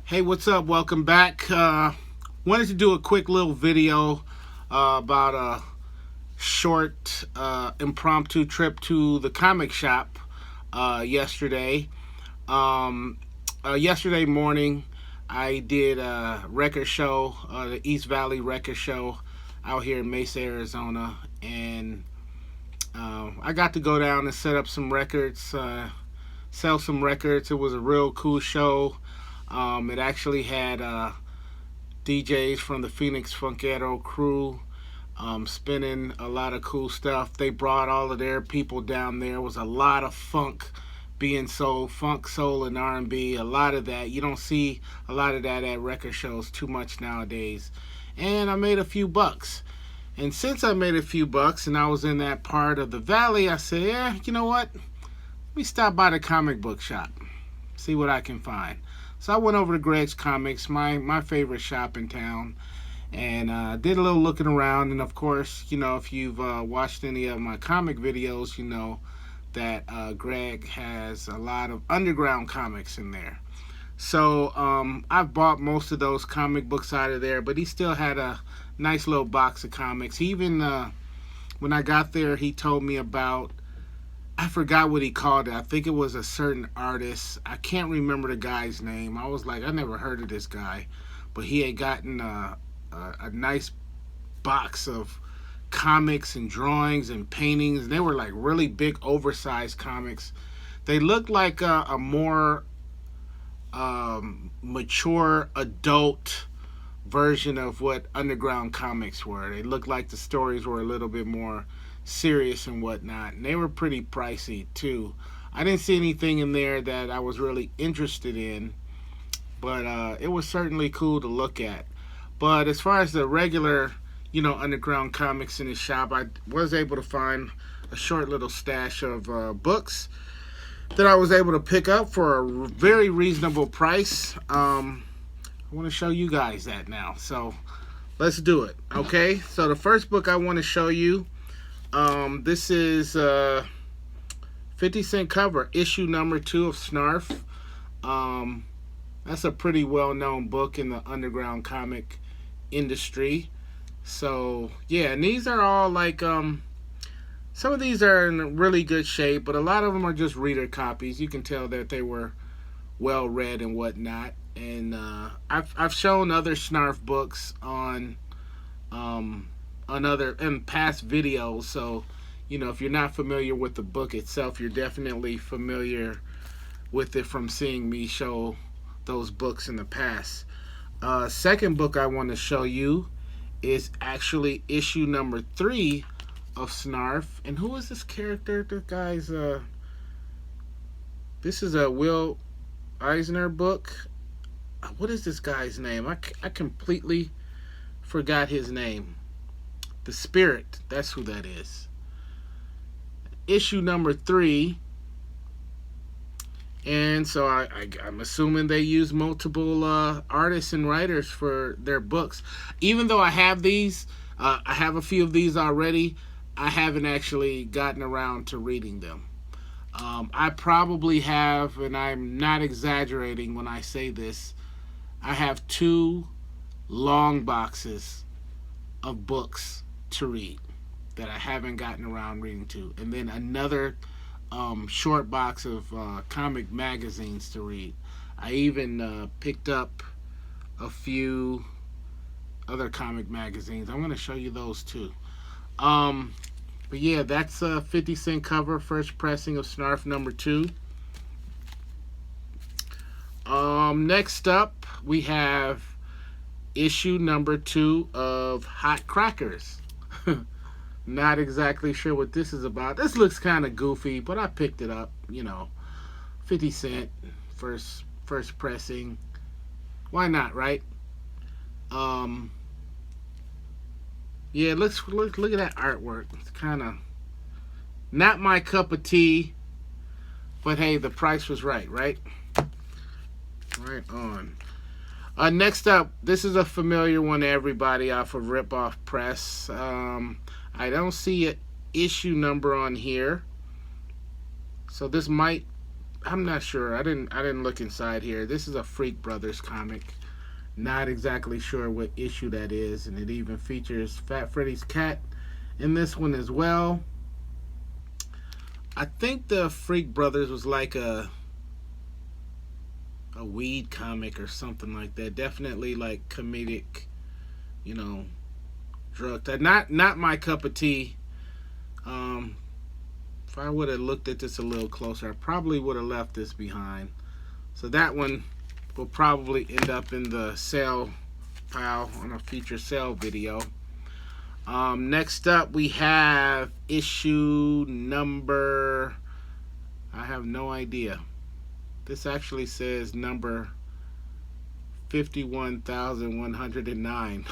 Hey, what's up? Welcome back. Wanted to do a quick little video about a short impromptu trip to the comic shop yesterday. Yesterday morning, I did a record show, the East Valley Record Show out here in Mesa, Arizona, and I got to go down and set up some records, sell some records. It was a real cool show. It actually had DJs from the Phoenix Funkero crew spinning a lot of cool stuff. They brought all of their people down there. It was a lot of funk being sold, funk, soul, and R&B. A lot of that. You don't see a lot of that at record shows too much nowadays. And I made a few bucks. And since I made a few bucks and I was in that part of the valley, I said, yeah, you know what? Let me stop by the comic book shop, see what I can find. So I went over to Greg's Comics, my favorite shop in town, and did a little looking around. And of course, you know, if you've watched any of my comic videos, you know that Greg has a lot of underground comics in there. So I've bought most of those comic books out of there, but he still had a nice little box of comics. He even, when I got there, he told me about, I forgot what he called it. I think it was a certain artist. I can't remember the guy's name. I was like, I never heard of this guy. But he had gotten a nice box of comics and drawings and paintings. And they were like really big, oversized comics. They looked like a more mature adult version of what underground comics were. They looked like the stories were a little bit more serious and whatnot, and they were pretty pricey too. I didn't see anything in there that I was really interested in, but it was certainly cool to look at. But as far as the regular, you know, underground comics in the shop, I was able to find a short little stash of books that I was able to pick up for a very reasonable price. I want to show you guys that now, so let's do it. Okay, so the first book I want to show you, this is 50-cent cover, issue number 2 of Snarf. That's a pretty well-known book in the underground comic industry. So yeah, and these are all like some of these are in really good shape, but a lot of them are just reader copies. You can tell that they were well read and whatnot. And I've shown other Snarf books on other in past videos, so you know, if you're not familiar with the book itself, you're definitely familiar with it from seeing me show those books in the past. Second book I want to show you is actually issue number 3 of Snarf. And who is this character? The guy's this is a Will Eisner book. What is this guy's name? I completely forgot his name. The Spirit, that's who that is. Issue number 3. And so I'm assuming they use multiple artists and writers for their books. Even though I have these, I have a few of these already, I haven't actually gotten around to reading them. I probably have, and I'm not exaggerating when I say this, I have 2 long boxes of books to read that I haven't gotten around reading to, and then another short box of comic magazines to read. I even picked up a few other comic magazines. I'm going to show you those too. But yeah, that's a 50-cent cover, first pressing of Snarf number 2. Next up, we have issue number 2 of Hot Crackers. Not exactly sure what this is about. This looks kind of goofy, but I picked it up, you know. 50 cent, first pressing. Why not, right? Yeah, look at that artwork. It's kind of not my cup of tea, but hey, the price was right? Right on. Next up, this is a familiar one to everybody off of Rip Off Press. I don't see an issue number on here, so this might I'm not sure. I didn't look inside here. This is a Freak Brothers comic. Not exactly sure what issue that is, and it even features Fat Freddy's cat in this one as well. I think the Freak Brothers was like a weed comic or something like that. Definitely like comedic, you know, drug. Not my cup of tea. Um, if I would have looked at this a little closer, I probably would have left this behind. So that one will probably end up in the sale pile on a feature sale video. Next up, we have issue number. I have no idea. This actually says number 51,109.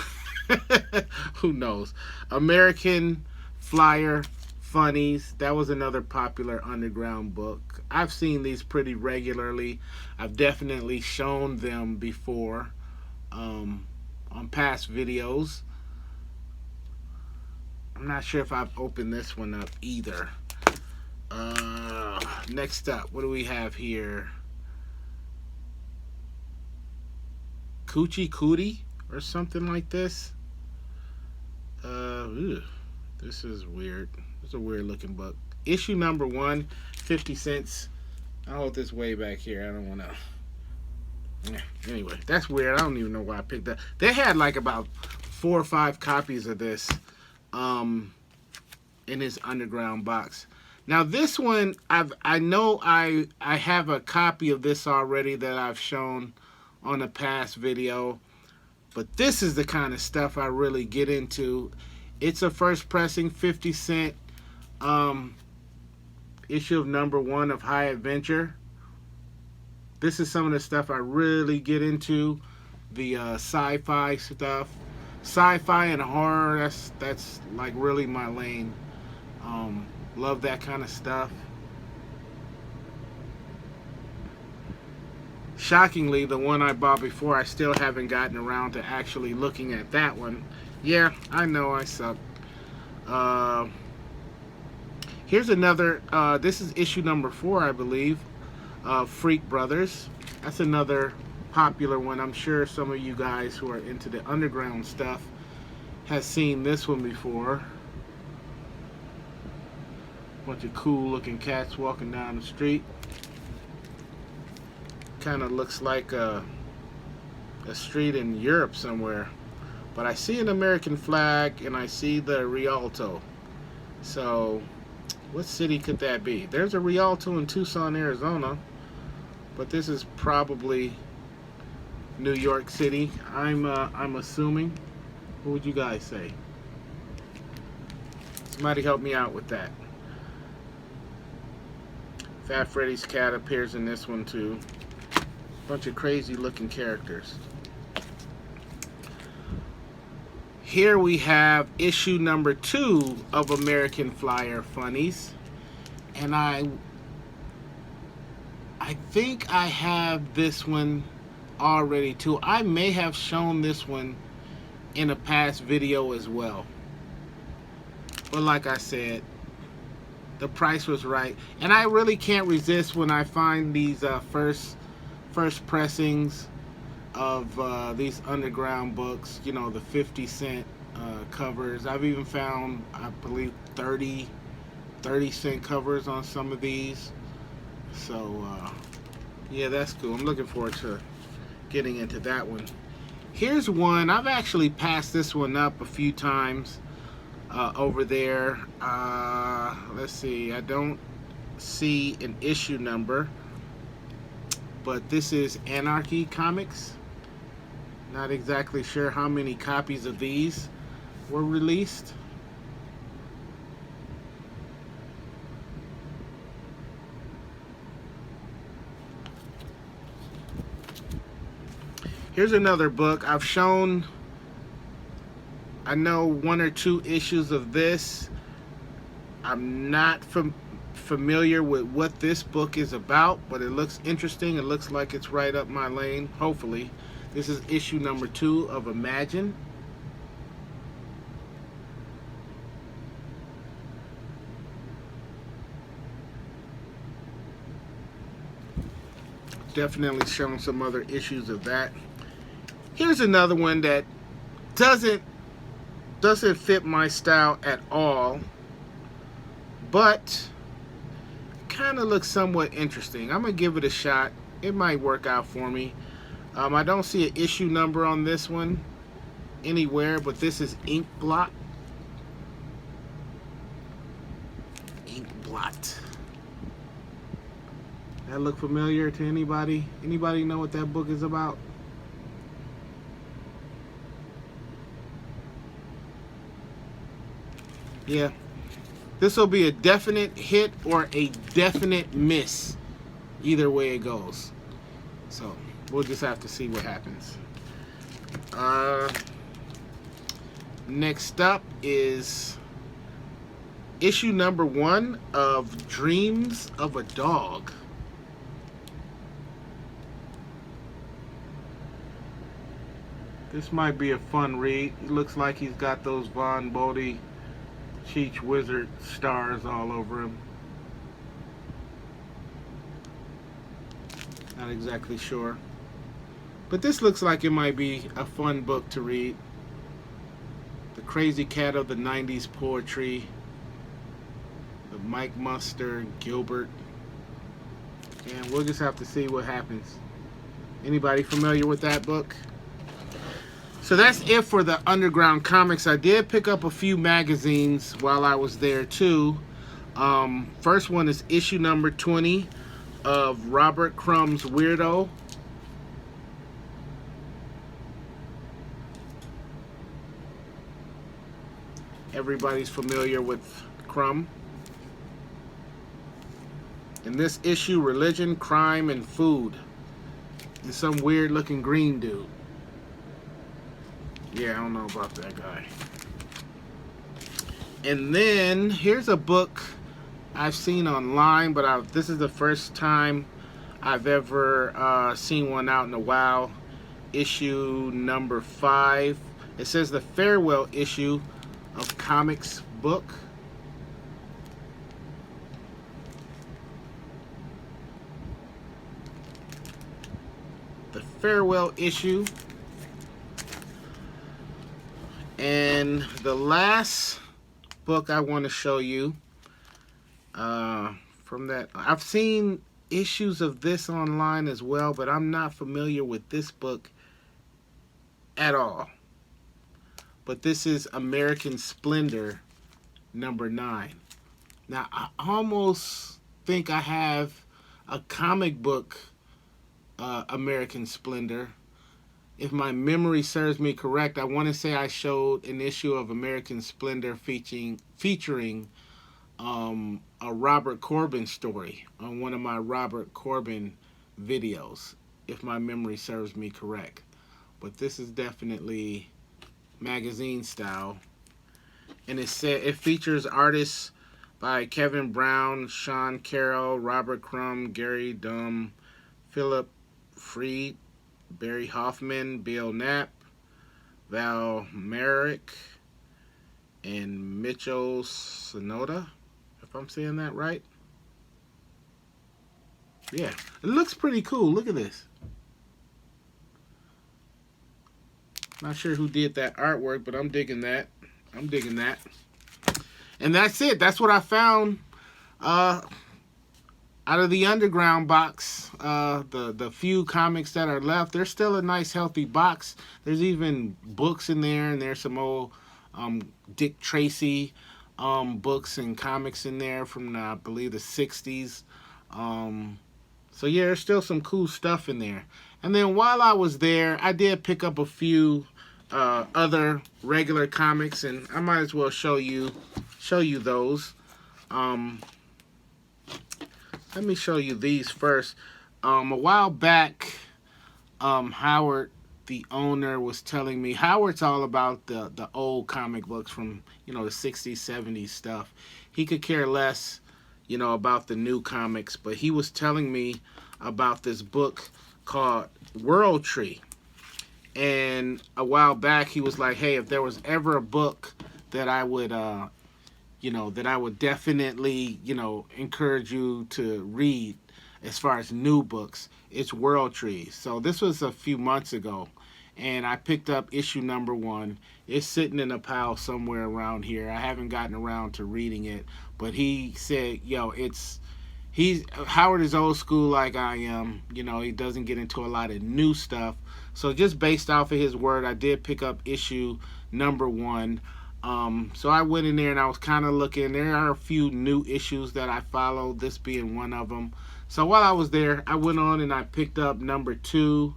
Who knows? American Flyer Funnies. That was another popular underground book. I've seen these pretty regularly. I've definitely shown them before on past videos. I'm not sure if I've opened this one up either. Next up, what do we have here? Coochie Cootie or something like this. This is weird. It's a weird looking book. Issue number 1, 50 cents. I'll hold this way back here. I don't want to. Anyway, that's weird. I don't even know why I picked that. They had like about 4 or 5 copies of this in his underground box. Now this one, I know I have a copy of this already that I've shown on a past video, but this is the kind of stuff I really get into. It's a first pressing 50 cent issue of number 1 of High Adventure. This is some of the stuff I really get into. The sci-fi stuff. Sci-fi and horror, that's like really my lane. Love that kind of stuff. Shockingly, the one I bought before, I still haven't gotten around to actually looking at that one. Yeah, I know I suck. Here's another, this is issue number 4, I believe, Freak Brothers. That's another popular one. I'm sure some of you guys who are into the underground stuff has seen this one before. Bunch of cool looking cats walking down the street. Kind of looks like a street in Europe somewhere. But I see an American flag and I see the Rialto. So, what city could that be? There's a Rialto in Tucson, Arizona. But this is probably New York City. I'm assuming. What would you guys say? Somebody help me out with that. Fat Freddy's cat appears in this one too. Bunch of crazy looking characters. Here we have issue number 2 of American Flyer Funnies. And I think I have this one already too. I may have shown this one in a past video as well. But like I said, the price was right. And I really can't resist when I find these first pressings of these underground books, you know, the 50 cent covers. I've even found, I believe, 30 cent covers on some of these. So yeah, that's cool. I'm looking forward to getting into that one. Here's one. I've actually passed this one up a few times over there. Let's see. I don't see an issue number, but this is Anarchy Comics. Not exactly sure how many copies of these were released. Here's another book. I've shown, I know, 1 or 2 issues of this. I'm not familiar with what this book is about, but it looks interesting. It looks like it's right up my lane, hopefully. This is issue number 2 of Imagine. definitely shown some other issues of that. Here's another one that doesn't fit my style at all, but kind of looks somewhat interesting. I'm gonna give it a shot. It might work out for me. I don't see an issue number on this one anywhere, but this is Ink Blot. Ink Blot. That look familiar to anybody? Anybody know what that book is about? Yeah. This will be a definite hit or a definite miss. Either way it goes. So, we'll just have to see what happens. Next up is issue number 1 of Dreams of a Dog. This might be a fun read. It looks like he's got those Von Bodie Cheech Wizard stars all over him. Not exactly sure. But this looks like it might be a fun book to read. The Crazy Cat of the 90s Poetry. The Mike Muster, Gilbert. And we'll just have to see what happens. Anybody familiar with that book? So that's it for the Underground Comics. I did pick up a few magazines while I was there too. First one is issue number 20 of Robert Crumb's Weirdo. Everybody's familiar with Crumb. In this issue, religion, crime, and food. And some weird looking green dude. Yeah, I don't know about that guy. And then here's a book I've seen online, but this is the first time I've ever seen one out in a while. Issue number 5. It says the farewell issue of Comix book. The farewell issue. And the last book I want to show you from that, I've seen issues of this online as well, but I'm not familiar with this book at all. But this is American Splendor number 9. Now, I almost think I have a comic book American Splendor. If my memory serves me correct, I want to say I showed an issue of American Splendor featuring a Robert Corbin story on one of my Robert Corbin videos, if my memory serves me correct. But this is definitely magazine style, and it features artists by Kevin Brown, Sean Carroll, Robert Crumb, Gary Dumm, Philip Freed, Barry Hoffman, Bill Knapp, Val Merrick, and Mitchell Sonoda, if I'm saying that right. Yeah, it looks pretty cool. Look at this. Not sure who did that artwork, but I'm digging that. I'm digging that. And that's it. That's what I found out of the Underground box. The few comics that are left, there's still a nice healthy box. There's even books in there, and there's some old Dick Tracy books and comics in there from I believe the 60s. So yeah, there's still some cool stuff in there. And then while I was there, I did pick up a few other regular comics, and I might as well show you those. Let me show you these first. A while back, Howard, the owner, was telling me, Howard's all about the old comic books from, the 60s, 70s stuff. He could care less, about the new comics, but he was telling me about this book called World Tree. And a while back, he was like, hey, if there was ever a book that I would that I would definitely, encourage you to read, as far as new books, it's World Trees. So this was a few months ago, and I picked up issue number one. It's sitting in a pile somewhere around here. I haven't gotten around to reading it, but he said, "Yo, it's." Howard is old school like I am. You know, he doesn't get into a lot of new stuff. So just based off of his word, I did pick up issue number one. So I went in there and I was kind of looking. There are a few new issues that I followed, this being one of them. So while I was there, I went on and I picked up number two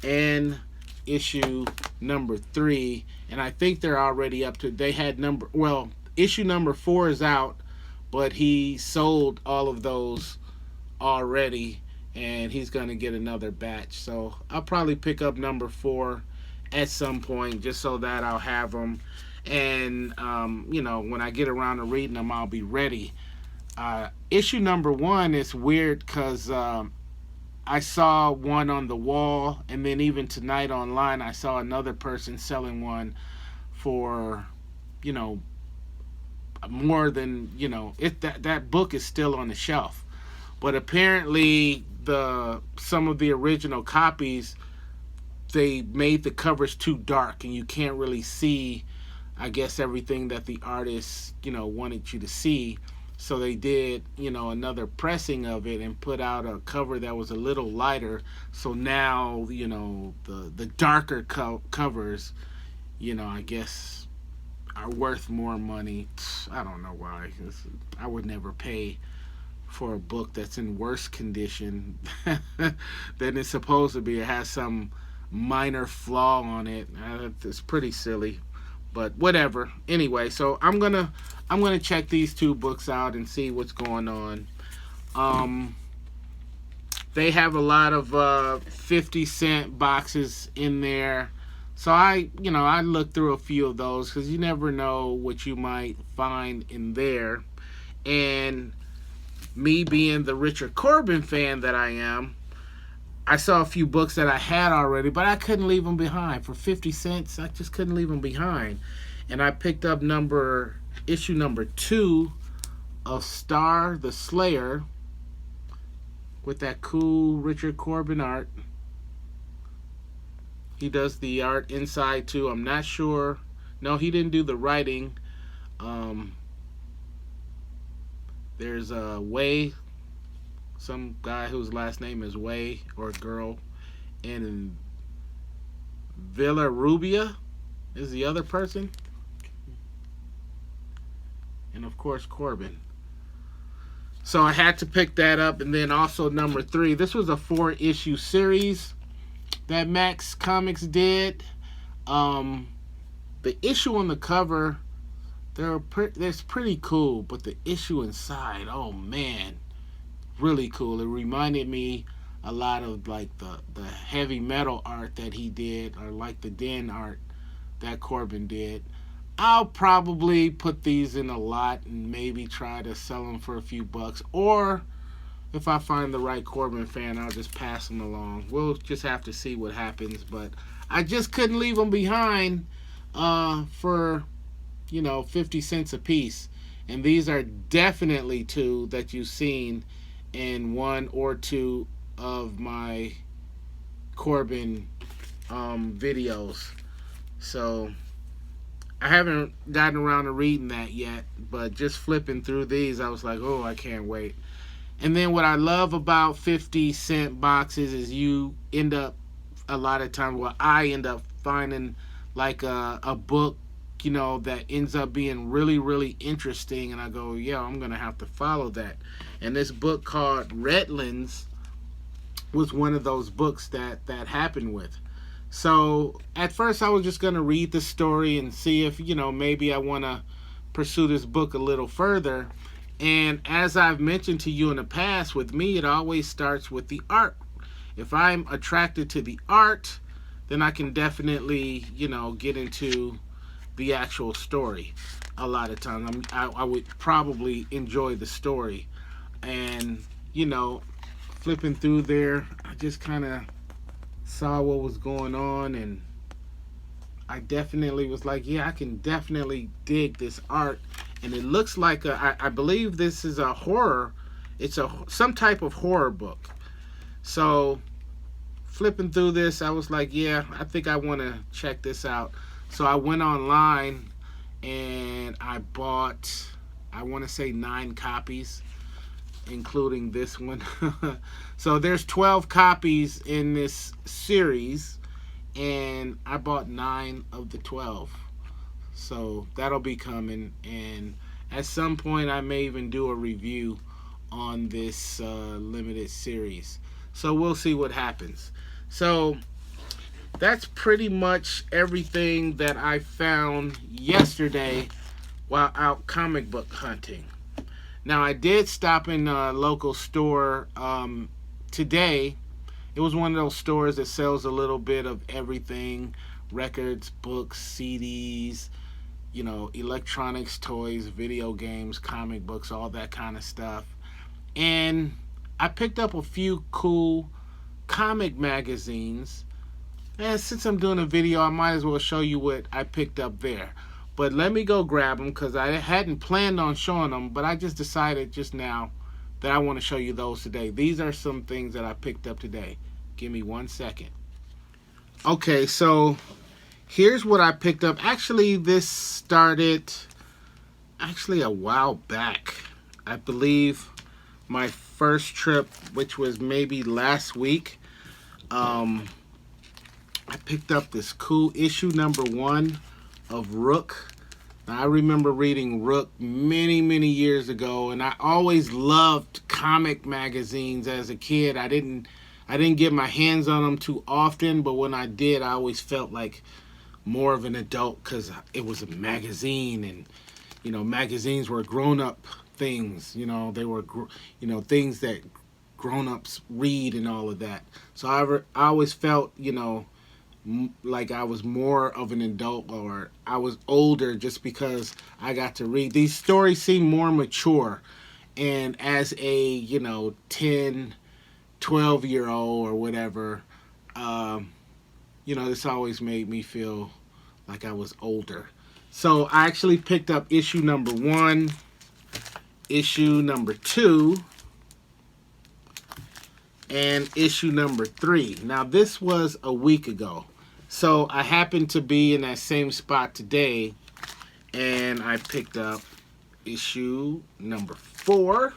and issue number three. And I think they're already up to, they had issue number four is out, but he sold all of those already, and he's going to get another batch. So I'll probably pick up number four at some point just so that I'll have them. And, when I get around to reading them, I'll be ready. Issue number one is weird because I saw one on the wall, and then even tonight online, I saw another person selling one for, more than, that book is still on the shelf. But apparently some of the original copies, they made the covers too dark and you can't really see, I guess, everything that the artist, wanted you to see. So they did, another pressing of it and put out a cover that was a little lighter. So now, the darker covers, I guess, are worth more money. I don't know why. I would never pay for a book that's in worse condition than it's supposed to be. It has some minor flaw on it. It's pretty silly, but whatever. Anyway, so I'm gonna check these two books out and see what's going on. They have a lot of 50-cent boxes in there. So I looked through a few of those because you never know what you might find in there. And me being the Richard Corbin fan that I am, I saw a few books that I had already, but I couldn't leave them behind. For 50 cents, I just couldn't leave them behind. And I picked up issue number two of Star the Slayer with that cool Richard Corbin art. He does the art inside too. I'm not sure. No, he didn't do the writing. There's Way, some guy whose last name is Way, or girl, and Villarrubia is the other person, and of course Corbin. So I had to pick that up. And then also number three, this was a 4-issue series that Max Comics did. The issue on the cover, that's pretty cool, but the issue inside, oh man, really cool. It reminded me a lot of like the heavy metal art that he did, or like the Den art that Corbin did. I'll probably put these in a lot and maybe try to sell them for a few bucks, or if I find the right Corbin fan, I'll just pass them along. We'll just have to see what happens, but I just couldn't leave them behind for 50 cents a piece. And these are definitely two that you've seen in one or two of my Corbin videos. So I haven't gotten around to reading that yet, but just flipping through these, I was like, oh, I can't wait. And then what I love about 50-cent boxes is you end up, a lot of times, I end up finding like a book, that ends up being really, really interesting. And I go, yeah, I'm going to have to follow that. And this book called Redlands was one of those books that happened with. So at first I was just going to read the story and see if, maybe I want to pursue this book a little further. And as I've mentioned to you in the past, with me, it always starts with the art. If I'm attracted to the art, then I can definitely, get into the actual story. A lot of times I would probably enjoy the story. And, flipping through there, I just kind of saw what was going on, and I definitely was like, yeah, I can definitely dig this art. And it looks like I believe this is a horror It's some type of horror book. So flipping through this, I was like, yeah, I think I want to check this out. So I went online and I bought, I want to say 9 copies, including this one. So there's 12 copies in this series, and I bought 9 of the 12. So that'll be coming, and at some point I may even do a review on this limited series. So we'll see what happens. So that's pretty much everything that I found yesterday while out comic book hunting. Now, I did stop in a local store today. It was one of those stores that sells a little bit of everything: records, books, CDs, electronics, toys, video games, comic books, all that kind of stuff. And I picked up a few cool comic magazines. And since I'm doing a video, I might as well show you what I picked up there. But let me go grab them because I hadn't planned on showing them, but I just decided just now that I want to show you those today. These are some things that I picked up today. Give me 1 second. Okay, so here's what I picked up. Actually, this started a while back. I believe my first trip, which was maybe last week, I picked up this cool issue number 1 of Rook. Now, I remember reading Rook many, many years ago, and I always loved comic magazines as a kid. I didn't get my hands on them too often, but when I did, I always felt like more of an adult because it was a magazine, and magazines were grown-up things. They were things that grown-ups read and all of that. So I always felt like I was more of an adult, or I was older, just because I got to read. These stories seem more mature, and as a 10, 12-year-old or whatever, this always made me feel like I was older. So I actually picked up issue number 1, issue number 2, and issue number 3. Now, this was a week ago. So I happened to be in that same spot today, and I picked up issue number 4,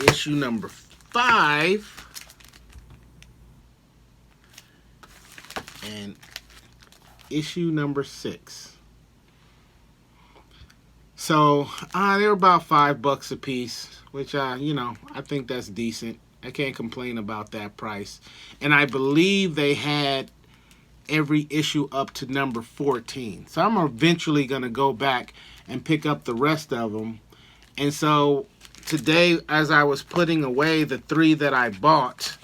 issue number 5, and issue number 6. So they were about $5 a piece, which I think that's decent. I can't complain about that price. And I believe they had every issue up to number 14. So I'm eventually going to go back and pick up the rest of them. And so today, as I was putting away the 3 that I bought,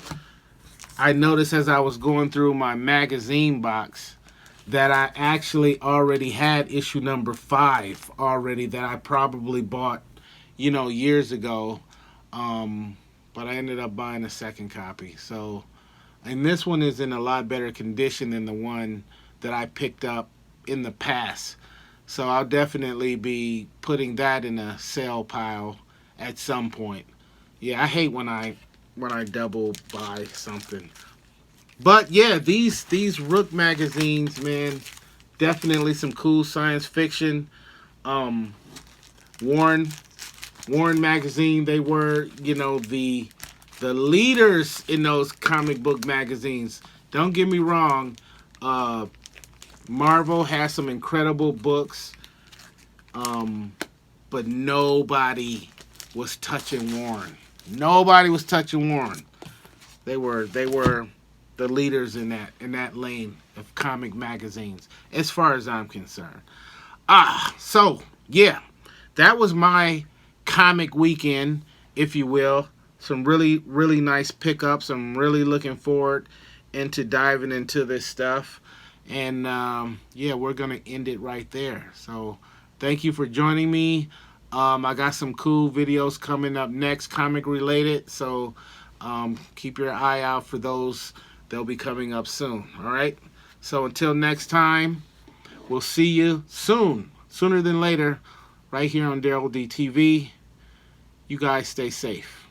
I noticed as I was going through my magazine box that I actually already had issue number 5 already, that I probably bought, years ago. But I ended up buying a second copy. So, and this one is in a lot better condition than the one that I picked up in the past. So I'll definitely be putting that in a sale pile at some point. Yeah, I hate when I double buy something. But yeah, these Rook magazines, man, definitely some cool science fiction. Warren magazine, they were, the leaders in those comic book magazines. Don't get me wrong, Marvel has some incredible books, but nobody was touching Warren. Nobody was touching Warren. They were the leaders in that lane of comic magazines, as far as I'm concerned. So yeah, that was my comic weekend, if you will. Some really, really nice pickups. I'm really looking forward into diving into this stuff. And yeah, we're going to end it right there. So thank you for joining me. I got some cool videos coming up next, comic related. So keep your eye out for those. They'll be coming up soon. All right. So until next time, we'll see you soon, sooner than later, right here on Daryl D TV. You guys stay safe.